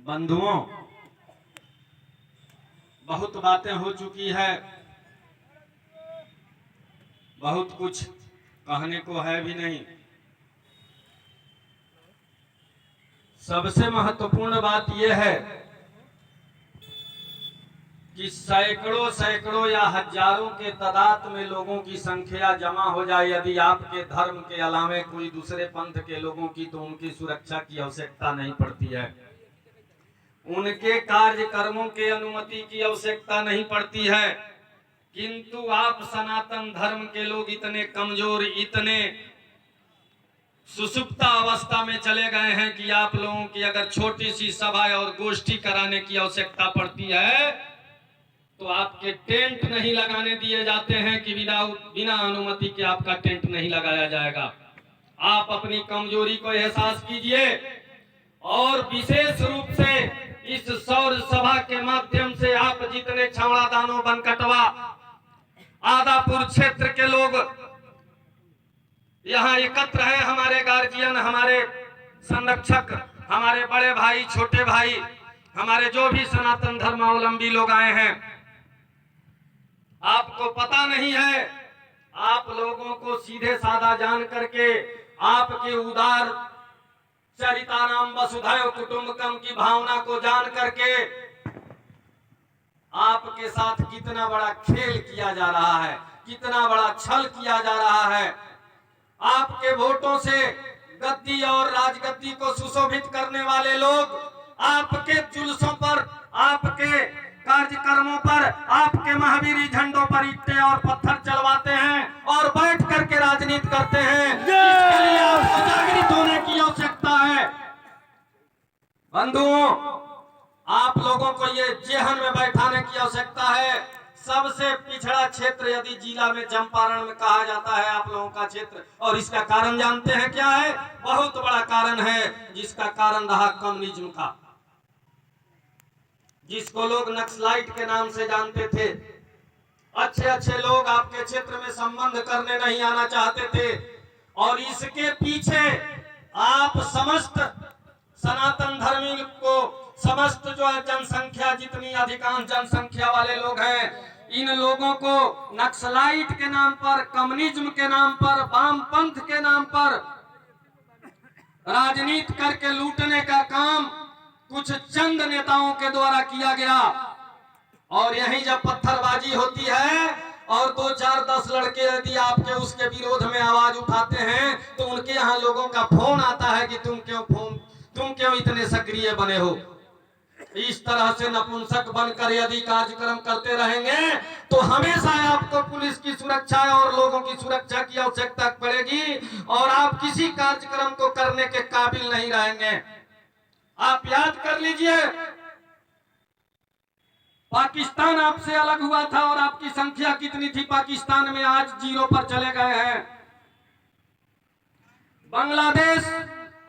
बंधुओं, बहुत बातें हो चुकी है, बहुत कुछ कहने को है भी नहीं। सबसे महत्वपूर्ण बात यह है कि सैकड़ों सैकड़ों या हजारों के तादाद में लोगों की संख्या जमा हो जाए, यदि आपके धर्म के अलावे कोई दूसरे पंथ के लोगों की, तो उनकी सुरक्षा की आवश्यकता नहीं पड़ती है, उनके कार्यक्रमों के अनुमति की आवश्यकता नहीं पड़ती है। किंतु आप सनातन धर्म के लोग इतने कमजोर, इतने सुसुप्ता अवस्था में चले गए हैं कि आप लोगों की अगर छोटी सी सभा और गोष्ठी कराने की आवश्यकता पड़ती है तो आपके टेंट नहीं लगाने दिए जाते हैं कि बिना अनुमति के आपका टेंट नहीं लगाया जाएगा। आप अपनी कमजोरी को एहसास कीजिए और विशेष रूप से इस सौर सभा के माध्यम से आप जितने छावड़ा दानों, बनकटवा, आदापुर क्षेत्र के लोग यहाँ एकत्र हैं, हमारे गार्जियन, हमारे संरक्षक, हमारे बड़े भाई, छोटे भाई, हमारे जो भी सनातन धर्मावलंबी लोग आए हैं, आपको पता नहीं है, आप लोगों को सीधे साधा जान करके आपके उदार चरितानाम वसुधैव कुटुंबकम की भावना को जान करके आपके साथ कितना बड़ा खेल किया जा रहा है, कितना बड़ा छल किया जा रहा है। आपके वोटों से गद्दी और राजगद्दी को सुशोभित करने वाले लोग आपके जुलूसों पर, आपके कार्यक्रमों पर, आपके महावीरी झंडों पर ईंटें और पत्थर चलवाते हैं और बैठ करके राजनीति करते हैं। इसके लिए आपको जागृत होने की आवश्यकता है। बंधुओं, आप लोगों को ये जेहन में बैठाने की आवश्यकता है। सबसे पिछड़ा क्षेत्र यदि जिला में चंपारण में कहा जाता है आप लोगों का क्षेत्र, और इसका कारण जानते हैं क्या है? बहुत बड़ा कारण है, जिसका कारण रहा कम्युनिज्म का, जिसको लोग नक्सलाइट के नाम से जानते थे। अच्छे अच्छे लोग आपके क्षेत्र में संबंध करने नहीं आना चाहते थे, और इसके पीछे आप समस्त सनातन धर्मी को, समस्त जो जनसंख्या, जितनी अधिकांश जनसंख्या वाले लोग हैं, इन लोगों को नक्सलाइट के नाम पर, कम्युनिज्म के नाम पर, वामपंथ के नाम पर राजनीति करके लूटने का काम कुछ चंद नेताओं के द्वारा किया गया। और यही जब पत्थरबाजी होती है और 2, 4, 10 लड़के यदि आपके उसके विरोध में आवाज उठाते हैं तो उनके यहाँ लोगों का फोन आता है कि तुम क्यों इतने सक्रिय बने हो। इस तरह से नपुंसक बनकर यदि कार्यक्रम करते रहेंगे तो हमेशा आपको पुलिस की सुरक्षा और लोगों की सुरक्षा की आवश्यकता पड़ेगी, और आप किसी कार्यक्रम को करने के काबिल नहीं रहेंगे। आप याद कर लीजिए, पाकिस्तान आपसे अलग हुआ था और आपकी संख्या कितनी थी पाकिस्तान में? आज 0 पर चले गए हैं। बांग्लादेश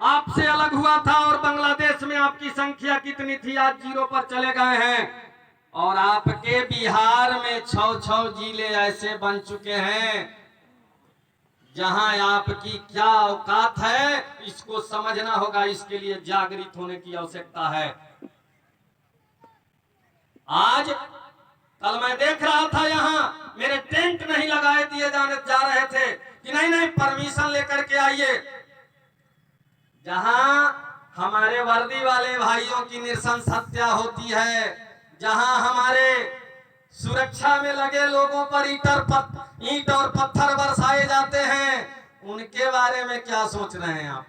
आपसे अलग हुआ था और बांग्लादेश में आपकी संख्या कितनी थी? आज 0 पर चले गए हैं। और आपके बिहार में 6 जिले ऐसे बन चुके हैं जहां आपकी क्या औकात है, इसको समझना होगा। इसके लिए जागृत होने की आवश्यकता है। आज कल मैं देख रहा था, यहाँ मेरे टेंट नहीं लगाए दिए जा रहे थे कि नहीं परमिशन लेकर के आइए। जहां हमारे वर्दी वाले भाइयों की नृशंस हत्या होती है, जहां हमारे सुरक्षा में लगे लोगों पर ईंट और पत्थर बरसाए जाते हैं, उनके बारे में क्या सोच रहे हैं आप?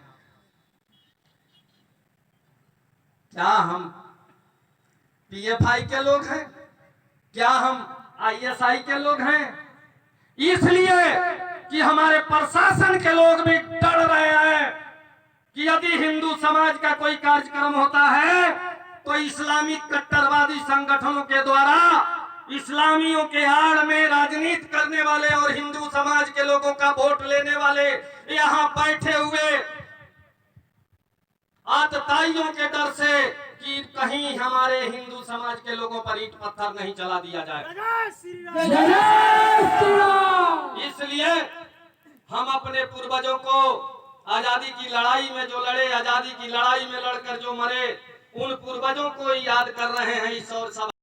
क्या हम पीएफआई के लोग हैं? क्या हम आईएसआई के लोग हैं? इसलिए कि हमारे प्रशासन के लोग भी डर रहे हैं कि यदि हिंदू समाज का कोई कार्यक्रम होता है तो इस्लामिक कट्टरवादी संगठनों के द्वारा इस्लामियों के आड़ में राजनीति करने वाले और हिंदू समाज के लोगों का वोट लेने वाले यहाँ बैठे हुए आतताइयों के डर से कि कहीं हमारे हिंदू समाज के लोगों पर ईंट पत्थर नहीं चला दिया जाए। इसलिए हम अपने पूर्वजों को आजादी की लड़ाई में जो लड़े, आजादी की लड़ाई में लड़कर जो मरे, उन पूर्वजों को याद कर रहे हैं इस और सभा